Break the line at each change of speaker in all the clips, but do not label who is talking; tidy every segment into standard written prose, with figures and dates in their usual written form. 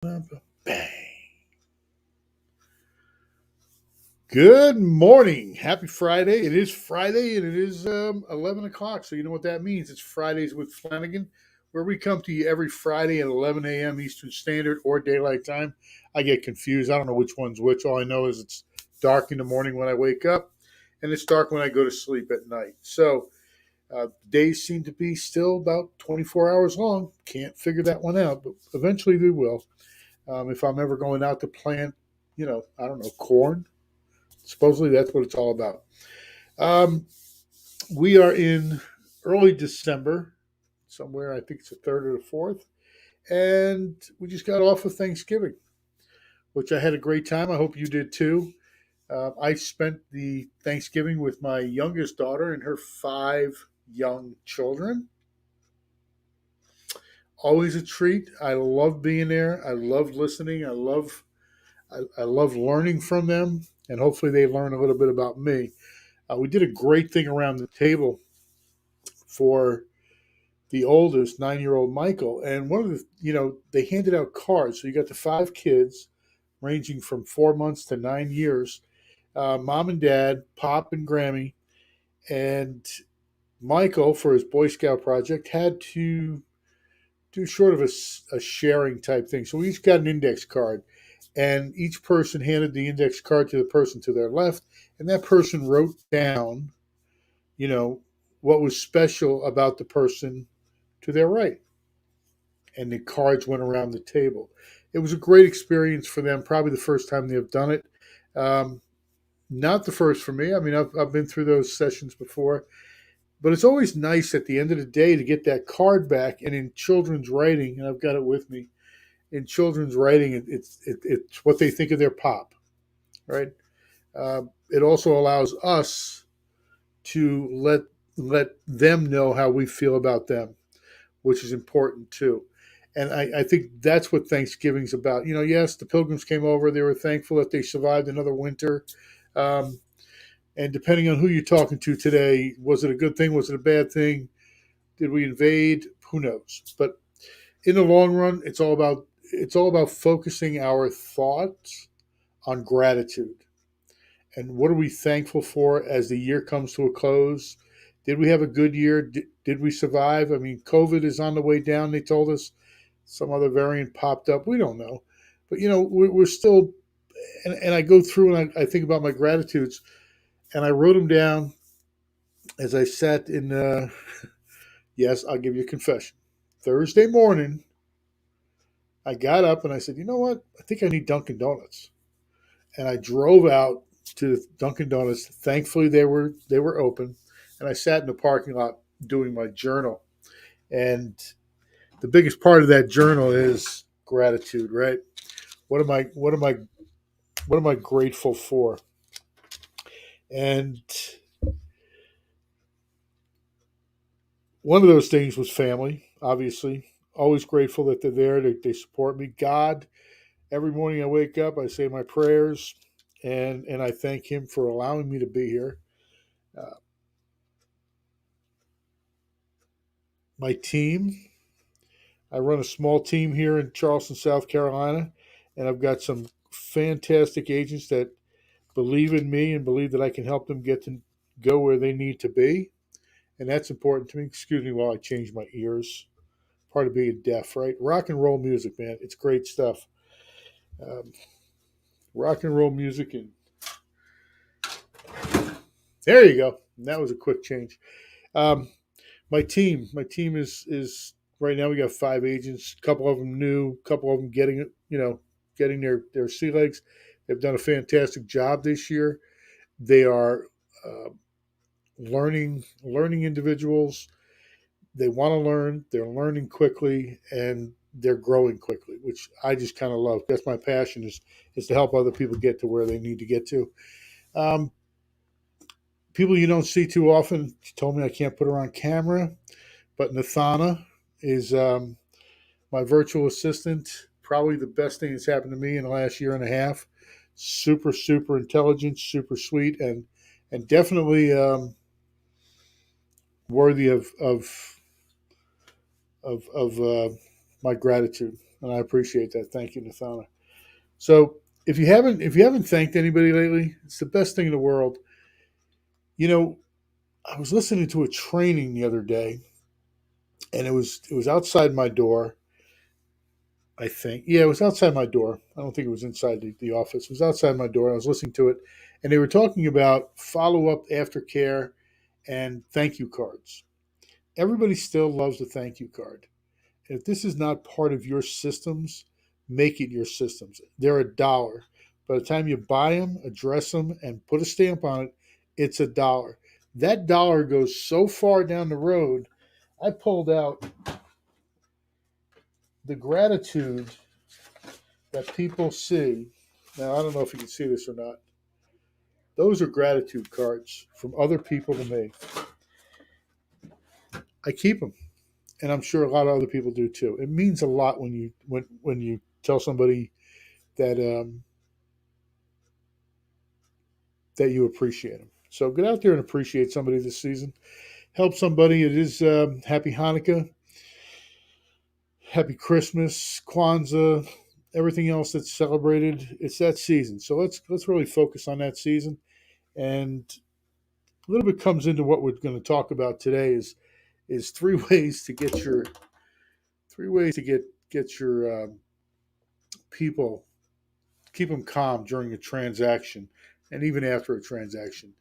Bang. Good morning. Happy Friday. It is Friday and it is 11 o'clock. So, you know what that means. It's Fridays with Flanagan, where we come to you every Friday at 11 a.m. Eastern Standard or Daylight Time. I get confused. I don't know which one's which. All I know is it's dark in the morning when I wake up and it's dark when I go to sleep at night. So, days seem to be still about 24 hours long. Can't figure that one out, but eventually we will. If I'm ever going out to plant, I don't know, corn. Supposedly that's what it's all about. Um, we are in early December, somewhere, I think it's the 3rd or the 4th, and we just got off of Thanksgiving, which I had a great time. I hope you did too. I spent the Thanksgiving with my youngest daughter and her 5 young children. Always a treat. I love being there. I love listening. I love learning from them, and hopefully they learn a little bit about me. We did a great thing around the table for the oldest 9-year old Michael. And one of they handed out cards. So you got the 5 kids ranging from 4 months to 9 years, mom and dad, Pop and Grammy. And Michael, for his Boy Scout project, had to do sort of a sharing type thing. So we each got an index card. And each person handed the index card to the person to their left. And that person wrote down, you know, what was special about the person to their right. And the cards went around the table. It was a great experience for them, probably the first time they've done it. Um, Not the first for me. I mean, I've been through those sessions before, but it's always nice at the end of the day to get that card back. And in children's writing, and I've got it with me, in children's writing, it's what they think of their pop, right? It also allows us to let them know how we feel about them, which is important too. And I think that's what Thanksgiving's about. Yes, the Pilgrims came over. They were thankful that they survived another winter. Um, and depending on who you're talking to today, was it a good thing? Was it a bad thing? Did we invade? Who knows? But in the long run, it's all about focusing our thoughts on gratitude. And what are we thankful for as the year comes to a close? Did we have a good year? Did we survive? I mean, COVID is on the way down, they told us. Some other variant popped up. We don't know. But, we're still, and I go through and I think about my gratitudes, and I wrote them down as I sat in, yes, I'll give you a confession. Thursday morning, I got up and I said, you know what? I think I need Dunkin' Donuts. And I drove out to Dunkin' Donuts. Thankfully, they were open, and I sat in the parking lot doing my journal. And the biggest part of that journal is gratitude, right? What am I grateful for? And one of those things was family, obviously. Always grateful that they're there, they support me. God, every morning I wake up, I say my prayers, and I thank Him for allowing me to be here. Uh, my team, I run a small team here in Charleston, South Carolina, and I've got some fantastic agents that believe in me and believe that I can help them get to go where they need to be. And that's important to me. Excuse me while I change my ears. Part of being deaf, right? Rock and roll music, man. It's great stuff. Um, Rock and roll music, and there you go. And that was a quick change. Um, my team is right now. We got 5 agents. A couple of them new. A couple of them getting their sea legs. They've done a fantastic job this year. They are uh, learning individuals. They want to learn. They're learning quickly, and they're growing quickly, which I just kind of love. That's my passion is to help other people get to where they need to get to. Um, People you don't see too often. She told me I can't put her on camera, but Nathana is my virtual assistant. Probably the best thing that's happened to me in the last year and a half. Super, super intelligent, super sweet, and definitely worthy of my gratitude. and I appreciate that. Thank you, Nathana. So if you haven't thanked anybody lately, it's the best thing in the world. You know, I was listening to a training the other day, and it was outside my door. I think, yeah, it was outside my door. I don't think it was inside the office. It was outside my door. I was listening to it, and they were talking about follow up, aftercare, and thank you cards. Everybody still loves a thank you card. If this is not part of your systems, make it your systems. They're $1. By the time you buy them, address them, and put a stamp on it, it's $1. That dollar goes so far down the road. I pulled out the gratitude that people see. Now, I don't know if you can see this or not. Those are gratitude cards from other people to me. I keep them, and I'm sure a lot of other people do too. It means a lot when you tell somebody that that you appreciate them. So get out there and appreciate somebody this season. Help somebody. It is Happy Hanukkah, Happy Christmas, Kwanzaa, everything else that's celebrated. It's that season. So let's really focus on that season. And a little bit comes into what we're going to talk about today is three ways to get your people, keep them calm during a transaction and even after a transaction.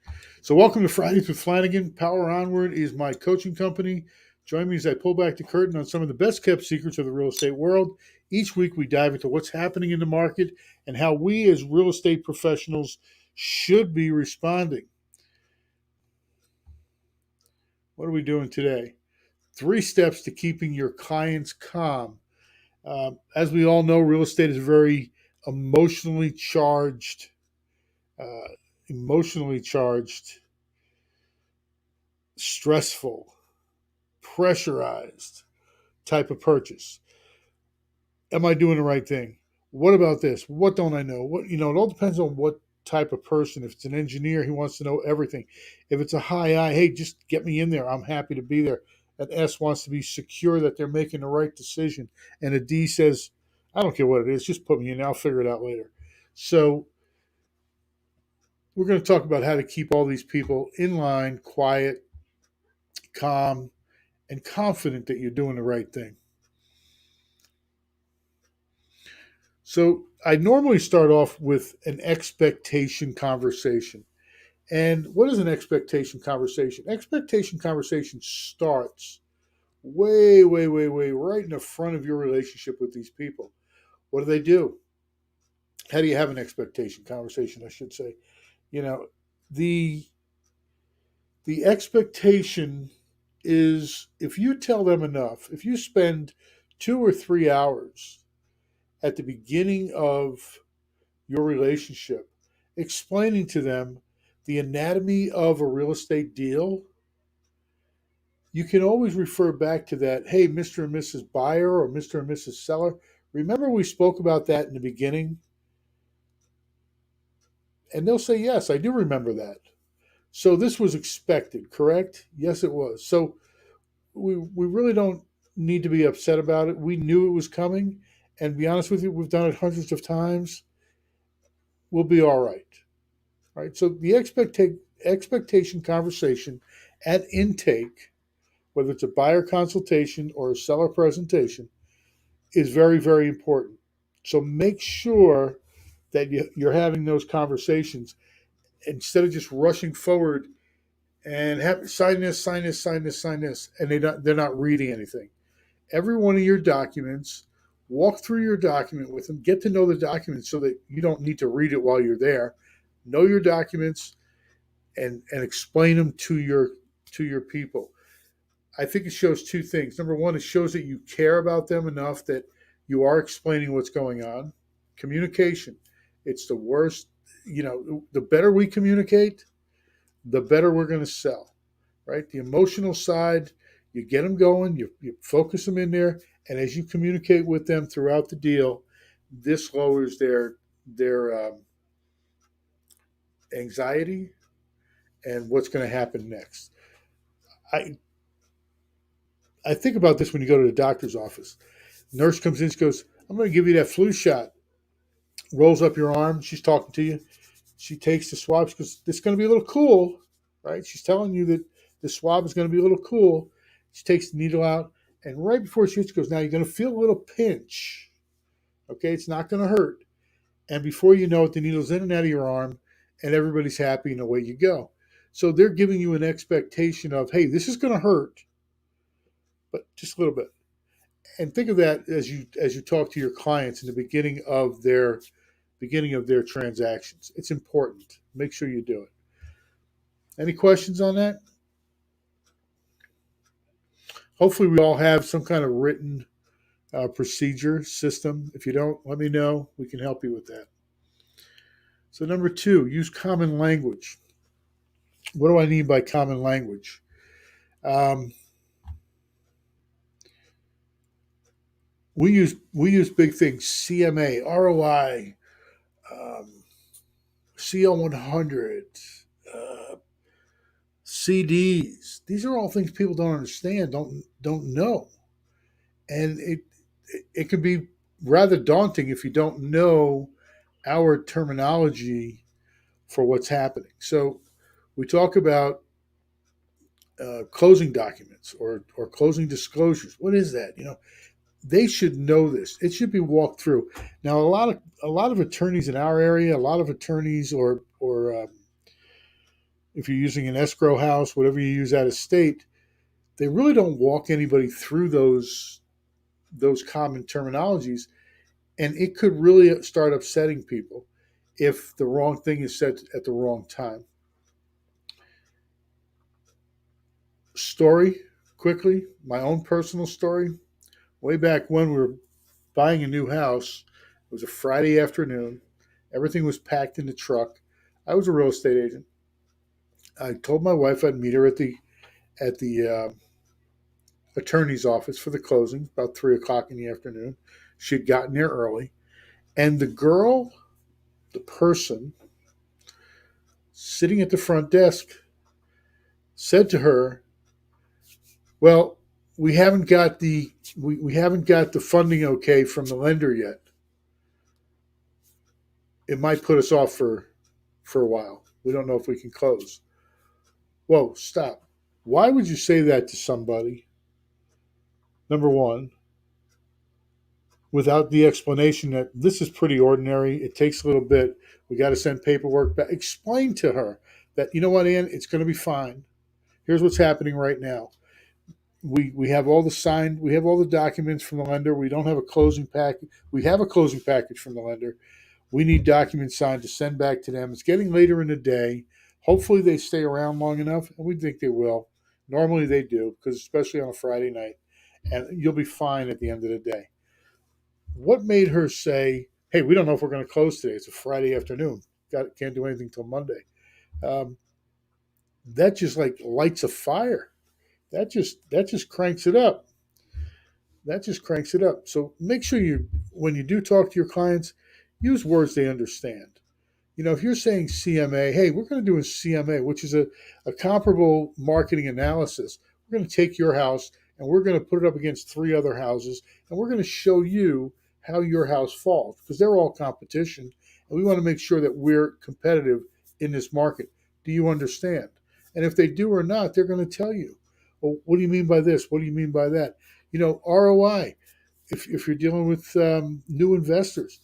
So welcome to Fridays with Flanagan. Power Onward is my coaching company. Join me as I pull back the curtain on some of the best kept secrets of the real estate world. Each week we dive into what's happening in the market and how we as real estate professionals should be responding. What are we doing today? 3 steps to keeping your clients calm. As we all know, real estate is very emotionally charged, uh, emotionally charged, stressful, pressurized type of purchase. Am I doing the right thing? What about this? What don't I know? It all depends on what type of person. If it's an engineer, he wants to know everything. If it's a high I, hey, just get me in there. I'm happy to be there. An S wants to be secure that they're making the right decision. And a D says, I don't care what it is, just put me in. I'll figure it out later. So we're going to talk about how to keep all these people in line, quiet, calm, and confident that you're doing the right thing. So I normally start off with an expectation conversation. And what is an expectation conversation? Expectation conversation starts way, way, way, way right in the front of your relationship with these people. What do they do? How do you have an expectation conversation, I should say? You know, the the expectation is if you tell them enough, if you spend 2 or 3 hours at the beginning of your relationship explaining to them the anatomy of a real estate deal, you can always refer back to that. Hey, Mr. and Mrs. Buyer or Mr. and Mrs. Seller, remember we spoke about that in the beginning? And they'll say, yes, I do remember that. So this was expected, correct? Yes, it was. So we really don't need to be upset about it. We knew it was coming. And to be honest with you, we've done it hundreds of times. We'll be all right. Right. So the expectation conversation at intake, whether it's a buyer consultation or a seller presentation, is very, very important. So make sure that you're having those conversations instead of just rushing forward and sign this, sign this, sign this, sign this, and they're not reading anything. Every one of your documents, walk through your document with them, get to know the document so that you don't need to read it while you're there. Know your documents and explain them to your people. I think it shows 2 things. Number one, it shows that you care about them enough that you are explaining what's going on. Communication. It's the worst. The better we communicate, the better we're going to sell, right? The emotional side, you get them going, you focus them in there, and as you communicate with them throughout the deal, this lowers their anxiety and what's going to happen next. I I think about this when you go to the doctor's office. Nurse comes in, she goes, I'm going to give you that flu shot. Rolls up your arm. She's talking to you. She takes the swab because it's going to be a little cool, right? She's telling you that the swab is going to be a little cool. She takes the needle out, and right before she goes, now you're going to feel a little pinch. Okay, it's not going to hurt. And before you know it, the needle's in and out of your arm, and everybody's happy, and away you go. So they're giving you an expectation of, hey, this is going to hurt, but just a little bit. And think of that as you talk to your clients in the beginning of their transactions. It's important. Make sure you do it. Any questions on that? Hopefully, we all have some kind of written procedure system. If you don't, let me know. We can help you with that. So, number two, use common language. What do I mean by common language? Um, we use big things: CMA, ROI, um, CL100, uh, CDs. These are all things people don't understand, don't know, and it can be rather daunting if you don't know our terminology for what's happening. So we talk about closing documents or closing disclosures. What is that? They should know this. It should be walked through. Now, a lot of attorneys in our area, a lot of attorneys, or if you're using an escrow house, whatever you use out of state, they really don't walk anybody through those common terminologies, and it could really start upsetting people if the wrong thing is said at the wrong time. Story quickly, my own personal story. Way back when we were buying a new house, it was a Friday afternoon. Everything was packed in the truck. I was a real estate agent. I told my wife I'd meet her at the attorney's office for the closing about 3 o'clock in the afternoon. She had gotten there early, and the person sitting at the front desk, said to her, "Well, we haven't got the funding okay from the lender yet. It might put us off for a while. We don't know if we can close." Whoa, stop. Why would you say that to somebody? Number one, without the explanation that this is pretty ordinary. It takes a little bit. We got to send paperwork back. Explain to her that, you know what, Ann, it's going to be fine. Here's what's happening right now. We have all the signed, we have all the documents from the lender. We don't have a closing package. We have a closing package from the lender. We need documents signed to send back to them. It's getting later in the day. Hopefully they stay around long enough, and we think they will. Normally they do, because especially on a Friday night, and you'll be fine at the end of the day. What made her say, "Hey, we don't know if we're going to close today. It's a Friday afternoon. Can't do anything till Monday." Um, that just like lights a fire. That just cranks it up. That just cranks it up. So make sure when you do talk to your clients, use words they understand. If you're saying CMA, hey, we're going to do a CMA, which is a comparable marketing analysis. We're going to take your house and we're going to put it up against 3 other houses, and we're going to show you how your house falls, because they're all competition, and we want to make sure that we're competitive in this market. Do you understand? And if they do or not, they're going to tell you. Well, what do you mean by this? What do you mean by that? ROI. If you're dealing with new investors,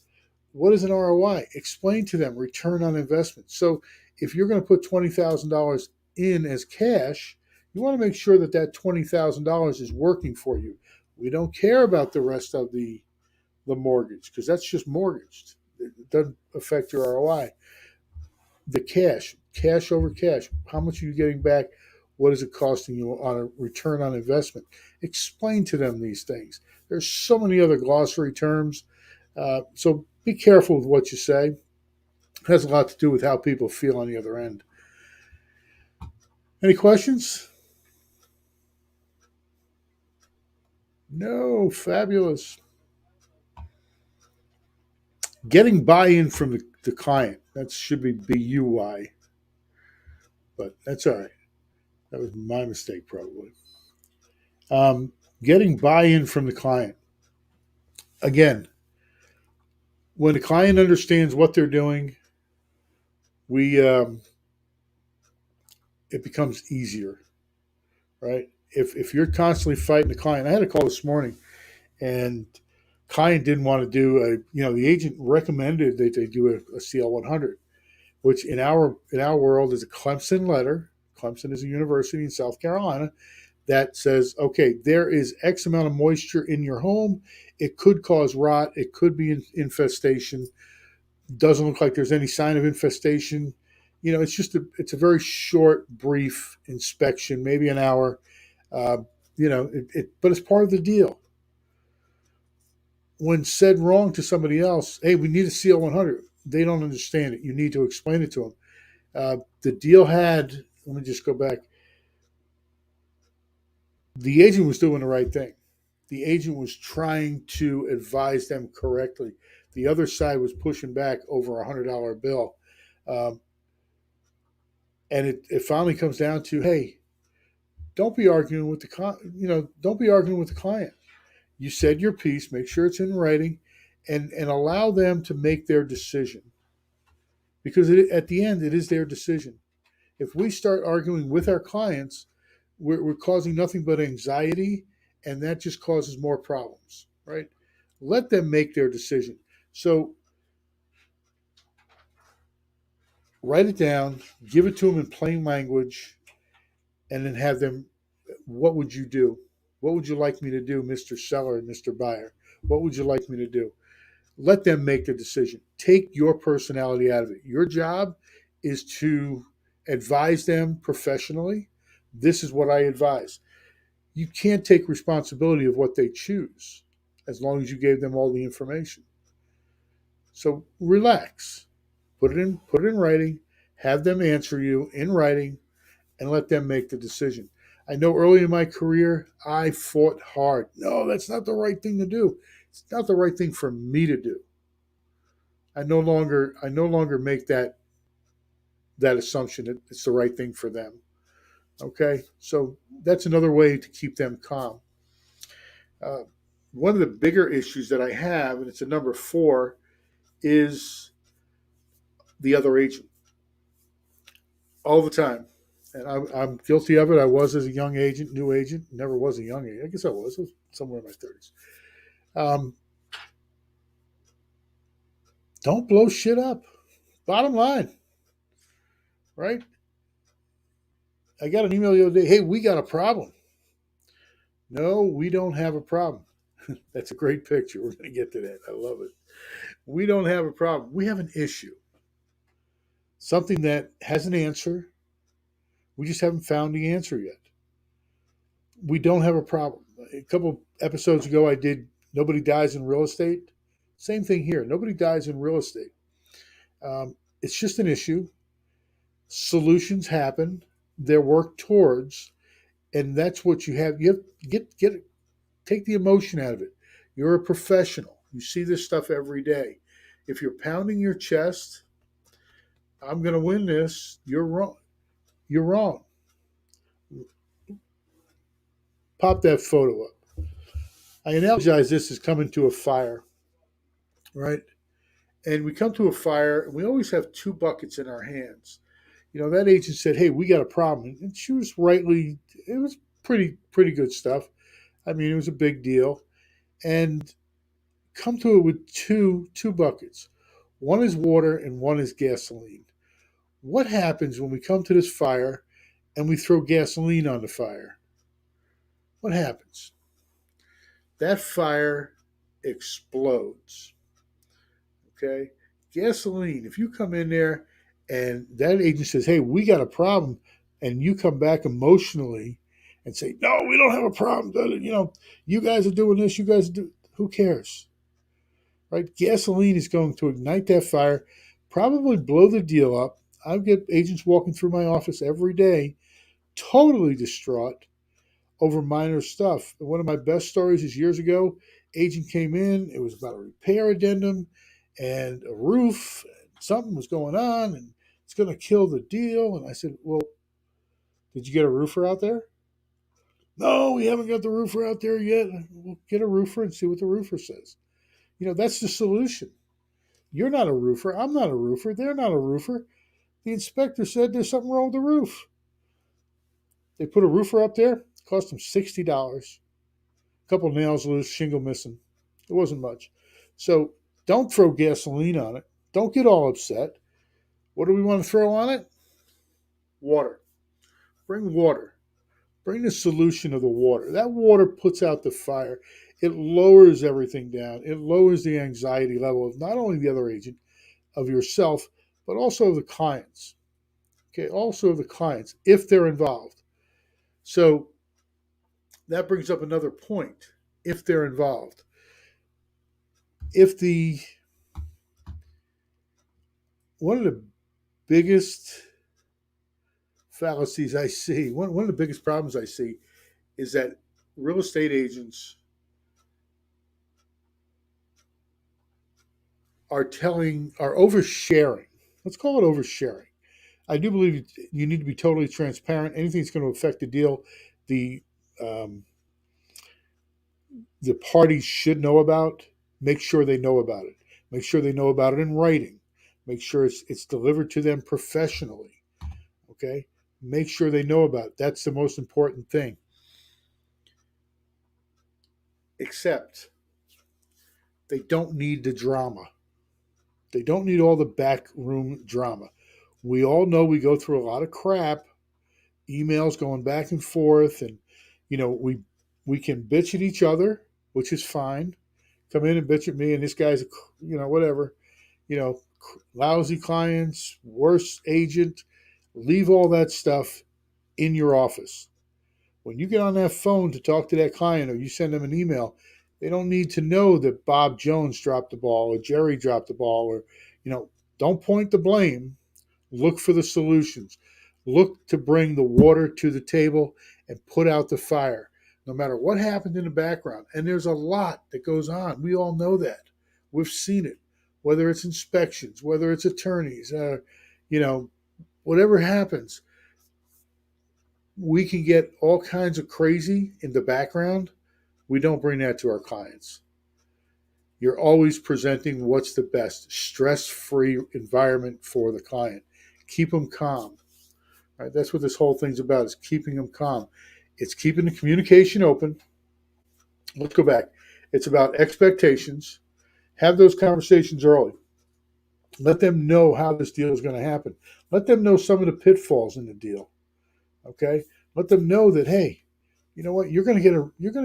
what is an ROI? Explain to them return on investment. So if you're going to put $20,000 in as cash, you want to make sure that $20,000 is working for you. We don't care about the rest of the mortgage, because that's just mortgaged. It doesn't affect your ROI. The cash over cash. How much are you getting back? What is it costing you on a return on investment? Explain to them these things. There's so many other glossary terms. So be careful with what you say. It has a lot to do with how people feel on the other end. Any questions? No, fabulous. Getting buy-in from the client. That should be BUY, but that's all right. That was my mistake, probably. Getting buy-in from the client. Again, When the client understands what they're doing, we it becomes easier, right? If you're constantly fighting the client, I had a call this morning, and client didn't want to do a, the agent recommended that they do a CL 100, which in our world is a Clemson letter. Clemson is a university in South Carolina that says, okay, there is X amount of moisture in your home. It could cause rot. It could be infestation. Doesn't look like there's any sign of infestation. It's a very short, brief inspection, maybe an hour. Uh, but it's part of the deal. When said wrong to somebody else, hey, we need a CL 100. They don't understand it. You need to explain it to them. The deal had, let me just go back. The agent was doing the right thing. The agent was trying to advise them correctly. The other side was pushing back over $100 bill. Um, and it finally comes down to, hey, don't be arguing with don't be arguing with the client. You said your piece, make sure it's in writing, and allow them to make their decision. Because at the end, it is their decision. If we start arguing with our clients, we're causing nothing but anxiety, and that just causes more problems, right? Let them make their decision. So write it down, give it to them in plain language, and then have them, what would you do? What would you like me to do, Mr. Seller and Mr. Buyer? What would you like me to do? Let them make the decision. Take your personality out of it. Your job is to advise them professionally. This is what I advise. You can't take responsibility of what they choose as long as you gave them all the information. So relax. Put it in writing, have them answer you in writing, and let them make the decision. I know early in my career, I fought hard. No, that's not the right thing to do. It's not the right thing for me to do. I no longer make that assumption that it's the right thing for them. Okay, so that's another way to keep them calm. Uh, One of the bigger issues that I have, and it's a number four, is the other agent all the time. And I'm guilty of it. I was as a young agent, new agent, never was a young agent. I guess I was somewhere in my 30s. Um, don't blow shit up. Bottom line, right? I got an email the other day. Hey, we got a problem. No, we don't have a problem. That's a great picture. We're going to get to that. I love it. We don't have a problem. We have an issue. Something that has an answer. We just haven't found the answer yet. We don't have a problem. A couple episodes ago, I did Nobody Dies in Real Estate. Same thing here. Nobody dies in real estate. It's just an issue. Solutions happen. They're worked towards, and that's what you have. You have to get take the emotion out of it. You're a professional. You see this stuff every day. If you're pounding your chest, I'm going to win this. You're wrong. You're wrong. Pop that photo up. I analogize this as coming to a fire, right? And we come to a fire, and we always have two buckets in our hands. That agent said, "Hey, we got a problem," and she was rightly. It was pretty good stuff. I mean, it was a big deal, and come to it with two buckets. One is water, and one is gasoline. What happens when we come to this fire and we throw gasoline on the fire? What happens? That fire explodes. Okay? Gasoline, if you come in there and that agent says, "Hey, we got a problem," and you come back emotionally and say, "No, we don't have a problem. You guys are doing this, you guys do," who cares? Right? Gasoline is going to ignite that fire, probably blow the deal up. I get agents walking through my office every day, totally distraught over minor stuff. One of my best stories is years ago. Agent came in. It was about a repair addendum and a roof. Something was going on, and it's going to kill the deal. And I said, "Well, did you get a roofer out there?" "No, we haven't got the roofer out there yet." "We'll get a roofer and see what the roofer says." That's the solution. You're not a roofer. I'm not a roofer. They're not a roofer. The inspector said there's something wrong with the roof. They put a roofer up there. It cost them $60. A couple nails loose, shingle missing. It wasn't much. So don't throw gasoline on it. Don't get all upset. What do we want to throw on it? Water. Bring water. Bring the solution of the water. That water puts out the fire. It lowers everything down. It lowers the anxiety level of not only the other agent, of yourself, but also of the clients. Okay, also of the clients, if they're involved. So that brings up another point. If they're involved. If the One of the biggest fallacies I see, one of the biggest problems I see is that real estate agents are oversharing. Let's call it oversharing. I do believe you need to be totally transparent. Anything that's going to affect the deal, the um, the parties should know about. Make sure they know about it. Make sure they know about it in writing. Make sure it's delivered to them professionally. Okay, make sure they know about it. That's the most important thing. Except they don't need the drama. They don't need all the backroom drama. We all know we go through a lot of crap, emails going back and forth, and you know we can bitch at each other, which is fine. Come in and bitch at me, and this guy's whatever, you know, lousy clients, worse agent. Leave all that stuff in your office. When you get on that phone to talk to that client or you send them an email, they don't need to know that Bob Jones dropped the ball or Jerry dropped the ball or, don't point the blame. Look for the solutions. Look to bring the water to the table and put out the fire, no matter what happened in the background. And there's a lot that goes on. We all know that. We've seen it, whether it's inspections, whether it's attorneys, you know, whatever happens, we can get all kinds of crazy in the background. We don't bring that to our clients. You're always presenting what's the best stress free environment for the client. Keep them calm. Right? That's what this whole thing's about, is keeping them calm. It's keeping the communication open. Let's go back. It's about expectations. Have those conversations early. Let them know how this deal is going to happen. Let them know some of the pitfalls in the deal. Okay? Let them know that, hey, you know what? You're going to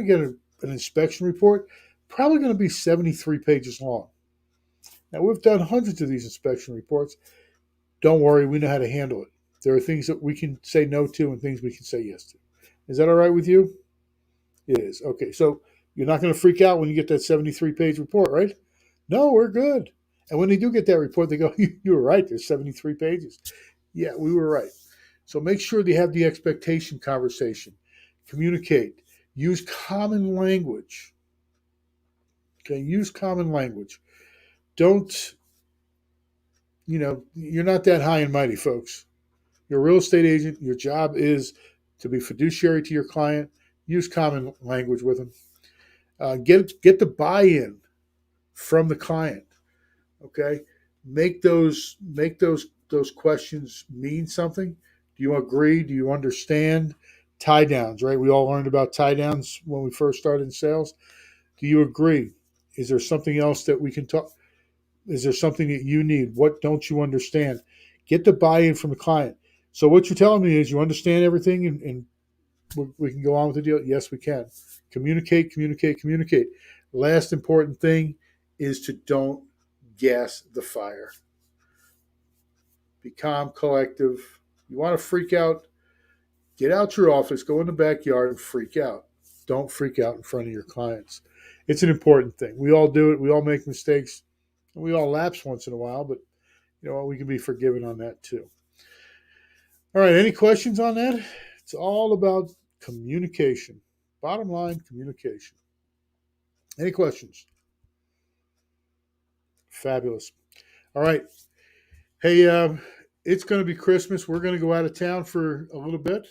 get an inspection report, probably going to be 73 pages long. Now, we've done hundreds of these inspection reports. Don't worry, we know how to handle it. There are things that we can say no to and things we can say yes to. Is that all right with you? It is. Okay, so you're not going to freak out when you get that 73-page report, right? No, we're good. And when they do get that report, they go, you were right, there's 73 pages. Yeah, we were right. So make sure they have the expectation conversation. Communicate. Use common language. Okay, use common language. Don't, you're not that high and mighty, folks. You're a real estate agent. Your job is to be fiduciary to your client. Use common language with them. Get the buy-in from the client. Okay, make those questions mean something. Do you agree? Do you understand? Tie downs, right? We all learned about tie downs when we first started in sales. Do you agree? Is there something else that we can talk? Is there something that you need? What don't you understand? Get the buy-in from the client. So what you're telling me is you understand everything, and we can go on with the deal. Yes, we can. Communicate, communicate, communicate. Last important thing is to don't gas the fire. Be calm, collective. You want to freak out? Get out your office, go in the backyard, and freak out. Don't freak out in front of your clients. It's an important thing. We all do it. We all make mistakes. We all lapse once in a while, but you know what? We can be forgiven on that too. All right. Any questions on that? It's all about communication. Bottom line, communication. Any questions? Fabulous. All right. Hey, it's going to be Christmas. We're going to go out of town for a little bit.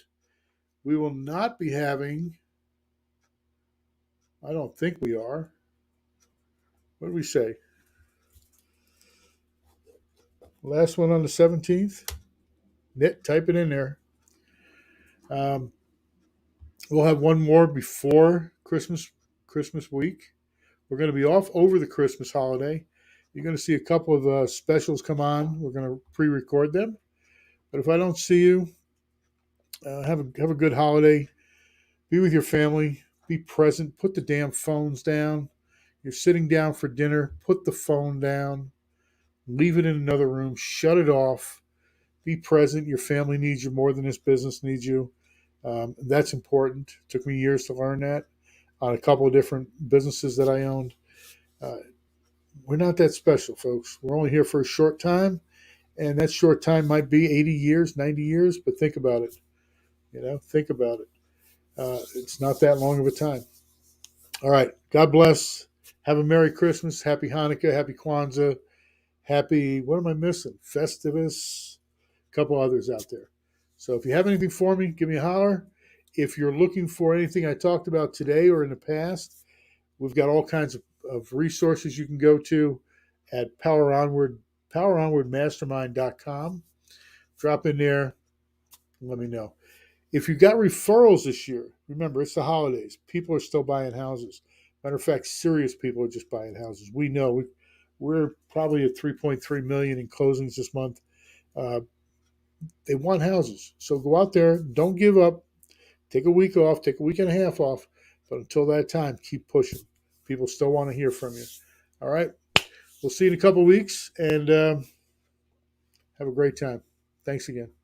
We will not be having, I don't think we are. What do we say? Last one on the 17th. Type it in there. Um, we'll have one more before Christmas week. We're going to be off over the Christmas holiday. You're going to see a couple of specials come on. We're going to pre-record them. But if I don't see you, have a good holiday. Be with your family. Be present. Put the damn phones down. You're sitting down for dinner. Put the phone down. Leave it in another room. Shut it off. Be present. Your family needs you more than this business needs you. That's important. It took me years to learn that on a couple of different businesses that I owned. Uh, we're not that special, folks. We're only here for a short time, and that short time might be 80 years, 90 years, but think about it. Think about it. It's not that long of a time. All right. God bless. Have a Merry Christmas. Happy Hanukkah. Happy Kwanzaa. Happy, what am I missing? Festivus. A couple others out there. So if you have anything for me, give me a holler. If you're looking for anything I talked about today or in the past, we've got all kinds of resources you can go to at poweronwardmastermind.com. Drop in there and let me know. If you got referrals this year, remember it's the holidays. People are still buying houses. Matter of fact, serious people are just buying houses. We know we're probably at 3.3 million in closings this month. Uh, they want houses, so go out there. Don't give up. Take a week off. Take a week and a half off. But until that time, keep pushing. People still want to hear from you. All right. We'll see you in a couple of weeks, and have a great time. Thanks again.